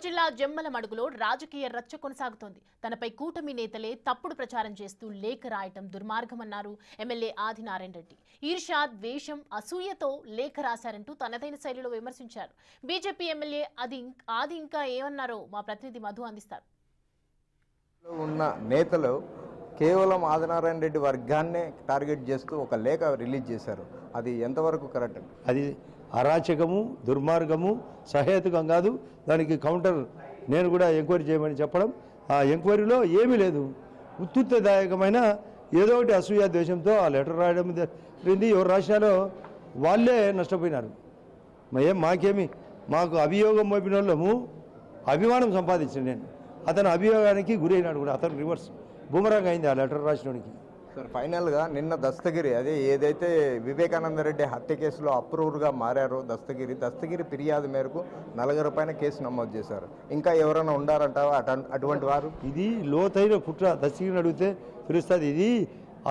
జిల్లా జమ్మలమడుగులో రాజకీయ రచ్చ కొనసాగుతోంది. తనపై కూటమి నేతలే తప్పుడు ప్రచారం చేస్తూ లేఖ రాయటం దుర్మార్గమన్నారు ఎమ్మెల్యే ఆదినారాయణ రెడ్డి. ఈర్ష్య, ద్వేషం, అసూయతో లేఖ రాశారంటూ తనదైన శైలిలో విమర్శించారు. బీజేపీ ఎమ్మెల్యే ఆది ఇంకా ఏమన్నారో మా ప్రతినిధి మధు అందిస్తారు. ఉన్న నేతలు కేవలం ఆదినారాయణ రెడ్డి వర్గాన్నే టార్గెట్ చేస్తూ ఒక లేఖ రిలీజ్ చేశారు. అది ఎంతవరకు కరెక్ట్? అది అరాచకము, దుర్మార్గము, సహేతుకం కాదు. దానికి కౌంటర్ నేను కూడా ఎంక్వైరీ చేయమని చెప్పడం. ఆ ఎంక్వైరీలో ఏమీ లేదు. ఉత్తుత్తదాయకమైన ఏదో ఒకటి అసూయ ద్వేషంతో ఆ లెటర్ రాయడం జరిగింది. ఎవరు రాసినారో వాళ్ళే నష్టపోయినారు. మాకేమి, మాకు అభియోగం మోపిన వాళ్ళము అభిమానం సంపాదించాను. నేను అతను అభియోగానికి గురైనాడు కూడా. అతను రివర్స్ బూమరాంగ్ అయింది ఆ లెటర్ రాసినోడికి. సార్, ఫైనల్గా నిన్న దస్తగిరి ఏదైతే వివేకానంద రెడ్డి హత్య కేసులో అప్రూవర్గా మారారో దస్తగిరి ఫిర్యాదు మేరకు 4 పైన కేసు నమోదు చేశారు. ఇంకా ఎవరైనా ఉండారంటావా అటువంటి వారు? ఇది లోతైన కుట్ర. దస్తగిరిని అడిగితే తెలుస్తుంది. ఇది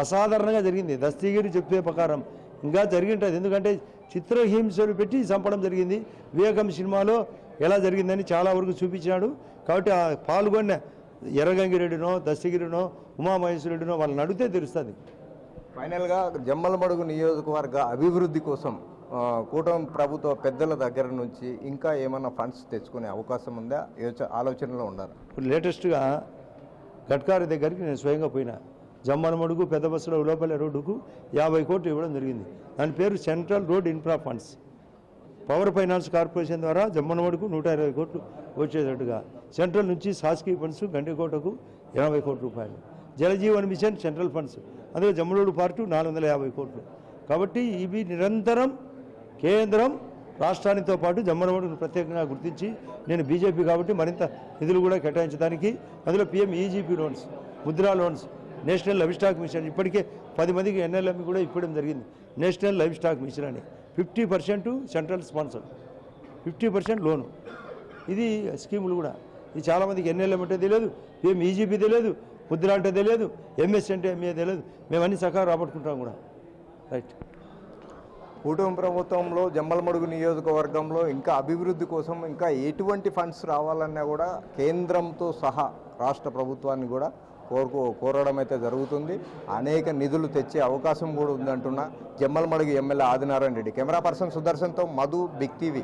అసాధారణంగా జరిగింది. దస్తగిరి చెప్పే ప్రకారం ఇంకా జరిగింటుంది. ఎందుకంటే చిత్రహింసలు పెట్టి చంపడం జరిగింది. వివేకం సినిమాలో ఎలా జరిగిందని చాలా వరకు చూపించినాడు. కాబట్టి ఆ పాల్గొన్న ఎర్రగంగిరెడ్డినో దస్తగిరినో ఉమామహేశ్వరరెడ్డినో వాళ్ళని అడిగితే తెలుస్తుంది. ఫైనల్గా జమ్మలమడుగు నియోజకవర్గ అభివృద్ధి కోసం కూటమి ప్రభుత్వ పెద్దల దగ్గర నుంచి ఇంకా ఏమైనా ఫండ్స్ తెచ్చుకునే అవకాశం ఉందా? ఆలోచనలో ఉన్నారు. ఇప్పుడు లేటెస్ట్గా గడ్కారి దగ్గరికి నేను స్వయంగా పోయినా. జమ్మలమడుగు పెద్ద బస్సులో లోపల రోడ్డుకు 50 కోట్లు ఇవ్వడం జరిగింది. దాని పేరు central road infra funds. Power finance corporation ద్వారా జమ్మలమడుగు 120 కోట్లు వచ్చేటట్టుగా, సెంట్రల్ నుంచి శాసకీయ ఫండ్స్ గండికోటకు 80 కోట్ల రూపాయలు, జలజీవన్ మిషన్ సెంట్రల్ ఫండ్స్, అందులో జమ్మలమడుగు పార్టు 450 కోట్లు. కాబట్టి ఇవి నిరంతరం కేంద్రం రాష్ట్రానితో పాటు జమ్మలమడుగును ప్రత్యేకంగా గుర్తించి, నేను బీజేపీ కాబట్టి మరింత నిధులు కూడా కేటాయించడానికి, అందులో PM EGP loans, Mudra loans, national livestock mission, ఇప్పటికే 10 మందికి ఎన్ఎల్ఎంఈ కూడా ఇవ్వడం జరిగింది. నేషనల్ లైవ్ స్టాక్ మిషన్ అని 50% సెంట్రల్ స్పాన్సర్, 50% లోను. ఇది స్కీములు కూడా. ఇది చాలామందికి ఎన్ఎల్ఎం అంటే తెలియదు, ఏం ఈజీపీ తెలియదు, ముద్ర అంటే తెలియదు, ఎంఎస్ అంటే ఎంఏ తెలియదు. మేము అన్ని సకాలం రాబట్టుకుంటాం కూడా. రైట్. కూటమి ప్రభుత్వంలో జమ్మలమడుగు నియోజకవర్గంలో ఇంకా అభివృద్ధి కోసం ఇంకా ఎటువంటి ఫండ్స్ రావాలన్నా కూడా కేంద్రంతో సహా రాష్ట్ర ప్రభుత్వాన్ని కూడా కోరడం అయితే జరుగుతుంది. అనేక నిధులు తెచ్చే అవకాశం కూడా ఉందంటున్న Jammalamadugu MLA Adinarayana Reddy. Camera person సుదర్శన్తో మధు, బిగ్ టీవీ.